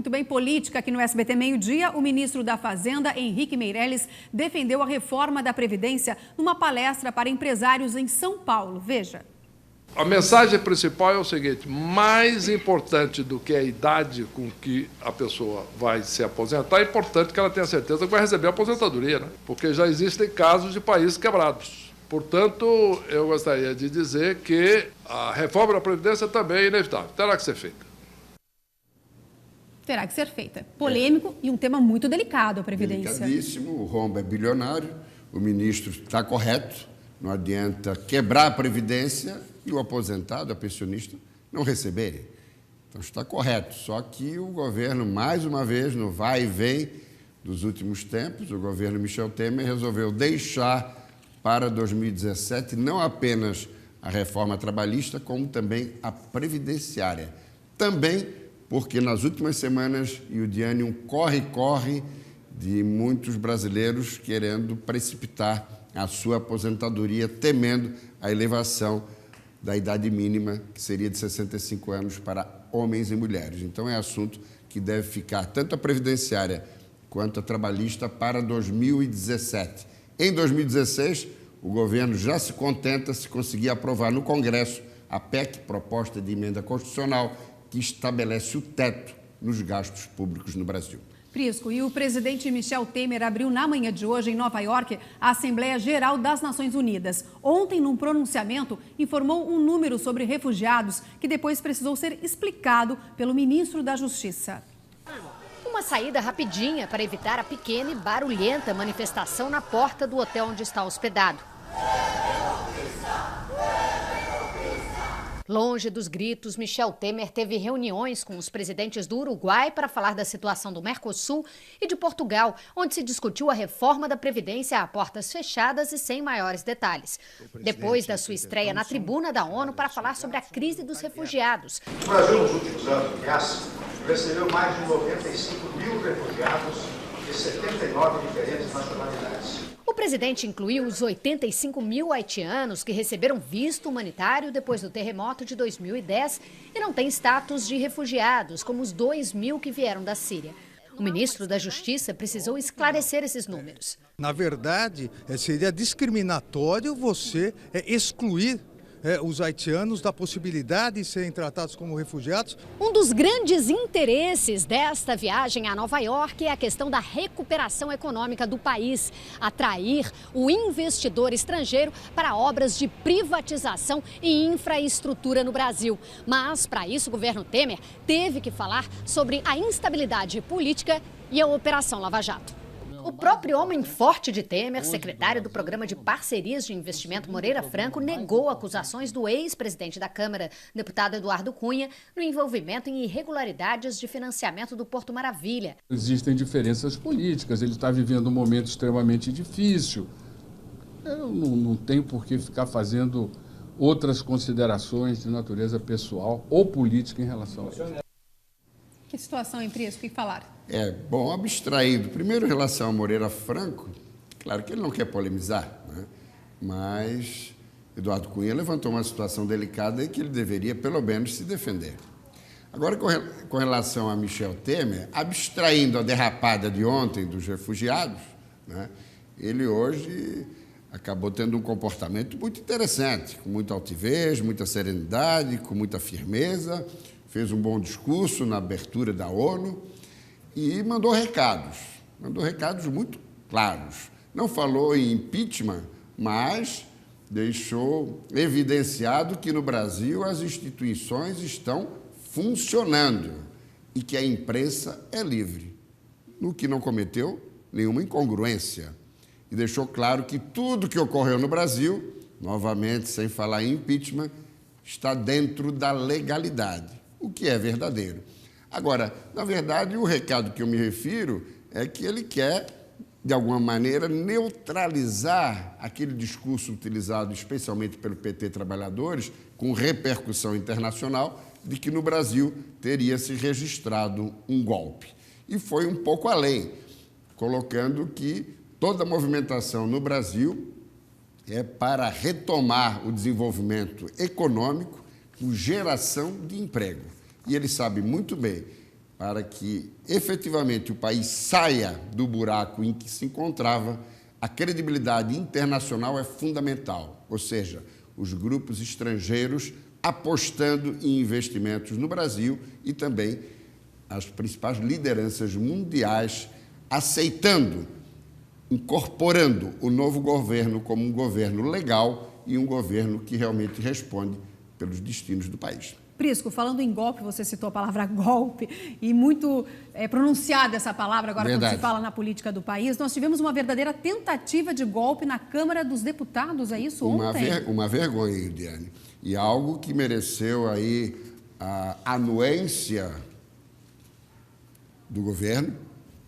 Muito bem, política aqui no SBT Meio-Dia. O ministro da Fazenda, Henrique Meirelles, defendeu a reforma da Previdência numa palestra para empresários em São Paulo. Veja. A mensagem principal é o seguinte: mais importante do que a idade com que a pessoa vai se aposentar, é importante que ela tenha certeza que vai receber a aposentadoria, né? Porque já existem casos de países quebrados. Portanto, eu gostaria de dizer que a reforma da Previdência também é inevitável, terá que ser feita. Terá que ser feita. Polêmico e um tema muito delicado, a Previdência. Delicadíssimo, o rombo é bilionário, o ministro está correto, não adianta quebrar a Previdência e o aposentado, a pensionista, não receberem. Então está correto, só que o governo, mais uma vez, no vai e vem dos últimos tempos, o governo Michel Temer resolveu deixar para 2017 não apenas a reforma trabalhista, como também a previdenciária. Também porque nas últimas semanas, Yudiane, um corre-corre de muitos brasileiros querendo precipitar a sua aposentadoria, temendo a elevação da idade mínima, que seria de 65 anos para homens e mulheres. Então, é assunto que deve ficar tanto a previdenciária quanto a trabalhista para 2017. Em 2016, o governo já se contenta se conseguir aprovar no Congresso a PEC, proposta de emenda constitucional, que estabelece o teto nos gastos públicos no Brasil. Prisco, e o presidente Michel Temer abriu na manhã de hoje, em Nova York, a Assembleia Geral das Nações Unidas. Ontem, num pronunciamento, informou um número sobre refugiados que depois precisou ser explicado pelo ministro da Justiça. Uma saída rapidinha para evitar a pequena e barulhenta manifestação na porta do hotel onde está hospedado. Longe dos gritos, Michel Temer teve reuniões com os presidentes do Uruguai para falar da situação do Mercosul e de Portugal, onde se discutiu a reforma da Previdência a portas fechadas e sem maiores detalhes. Depois da sua estreia na tribuna da ONU para falar sobre a crise dos refugiados. O Brasil, nos últimos anos, recebeu mais de 95 mil refugiados de 79 diferentes nacionalidades. O presidente incluiu os 85 mil haitianos que receberam visto humanitário depois do terremoto de 2010 e não têm status de refugiados, como os 2 mil que vieram da Síria. O ministro da Justiça precisou esclarecer esses números. Na verdade, seria discriminatório você excluir os haitianos da possibilidade de serem tratados como refugiados. Um dos grandes interesses desta viagem a Nova York é a questão da recuperação econômica do país, atrair o investidor estrangeiro para obras de privatização e infraestrutura no Brasil. Mas, para isso, o governo Temer teve que falar sobre a instabilidade política e a Operação Lava Jato. O próprio homem forte de Temer, secretário do Programa de Parcerias de Investimento Moreira Franco, negou acusações do ex-presidente da Câmara, deputado Eduardo Cunha, no envolvimento em irregularidades de financiamento do Porto Maravilha. Existem diferenças políticas, ele está vivendo um momento extremamente difícil. Eu não tenho por que ficar fazendo outras considerações de natureza pessoal ou política em relação a isso. Que situação, hein, Prisco? O que falar? Bom, abstraído. Primeiro, em relação a Moreira Franco, claro que ele não quer polemizar, né? Mas Eduardo Cunha levantou uma situação delicada em que ele deveria, pelo menos, se defender. Agora, com relação a Michel Temer, abstraindo a derrapada de ontem dos refugiados, né? Ele hoje acabou tendo um comportamento muito interessante, com muita altivez, muita serenidade, com muita firmeza, fez um bom discurso na abertura da ONU e mandou recados muito claros. Não falou em impeachment, mas deixou evidenciado que no Brasil as instituições estão funcionando e que a imprensa é livre, no que não cometeu nenhuma incongruência. E deixou claro que tudo que ocorreu no Brasil, novamente, sem falar em impeachment, está dentro da legalidade, o que é verdadeiro. Agora, na verdade, o recado que eu me refiro é que ele quer, de alguma maneira, neutralizar aquele discurso utilizado especialmente pelo PT Trabalhadores, com repercussão internacional, de que no Brasil teria se registrado um golpe. E foi um pouco além, colocando que toda a movimentação no Brasil é para retomar o desenvolvimento econômico com geração de emprego. E ele sabe muito bem para que, efetivamente, o país saia do buraco em que se encontrava, a credibilidade internacional é fundamental, ou seja, os grupos estrangeiros apostando em investimentos no Brasil e também as principais lideranças mundiais aceitando, incorporando o novo governo como um governo legal e um governo que realmente responde pelos destinos do país. Prisco, falando em golpe, você citou a palavra golpe e muito pronunciada essa palavra agora quando se fala na política do país. Nós tivemos uma verdadeira tentativa de golpe na Câmara dos Deputados, é isso ontem? Uma vergonha, Iliane, e algo que mereceu aí a anuência do governo.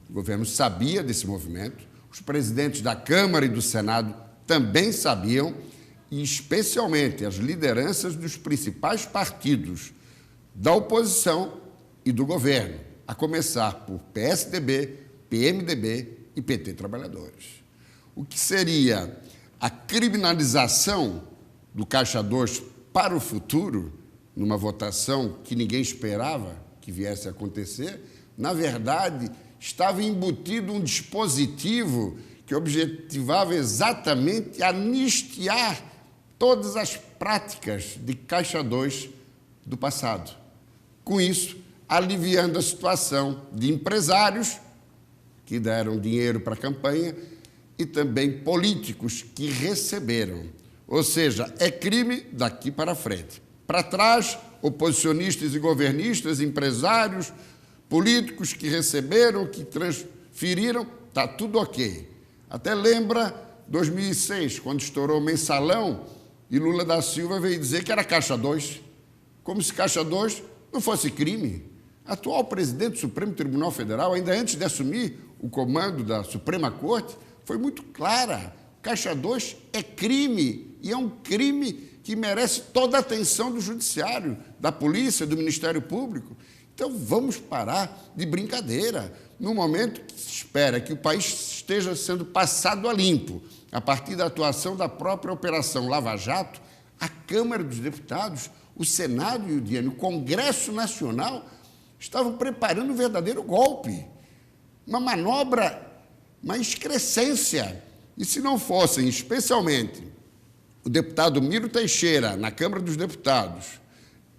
O governo sabia desse movimento, os presidentes da Câmara e do Senado também sabiam, e especialmente as lideranças dos principais partidos da oposição e do governo, a começar por PSDB, PMDB e PT Trabalhadores. O que seria a criminalização do Caixa 2 para o futuro, numa votação que ninguém esperava que viesse a acontecer, na verdade, estava embutido um dispositivo que objetivava exatamente anistiar todas as práticas de Caixa 2 do passado. Com isso, aliviando a situação de empresários que deram dinheiro para a campanha e também políticos que receberam. Ou seja, é crime daqui para frente. Para trás, oposicionistas e governistas, empresários, políticos que receberam, que transferiram, está tudo ok. Até lembra 2006, quando estourou o mensalão, e Lula da Silva veio dizer que era Caixa 2, como se Caixa 2 não fosse crime. Atual presidente do Supremo Tribunal Federal, ainda antes de assumir o comando da Suprema Corte, foi muito clara. Caixa 2 é crime, e é um crime que merece toda a atenção do Judiciário, da Polícia, do Ministério Público. Então, vamos parar de brincadeira. No momento que se espera que o país esteja sendo passado a limpo, a partir da atuação da própria Operação Lava Jato, a Câmara dos Deputados, o Senado e o Congresso Nacional estavam preparando um verdadeiro golpe, uma manobra, uma excrescência. E se não fossem, especialmente, o deputado Miro Teixeira, na Câmara dos Deputados,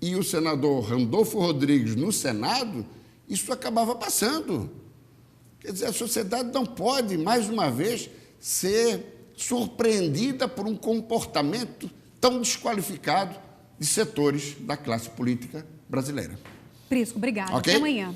e o senador Randolfo Rodrigues, no Senado, isso acabava passando. Quer dizer, a sociedade não pode, mais uma vez, ser surpreendida por um comportamento tão desqualificado de setores da classe política brasileira. Prisco, obrigada. Okay? Até amanhã.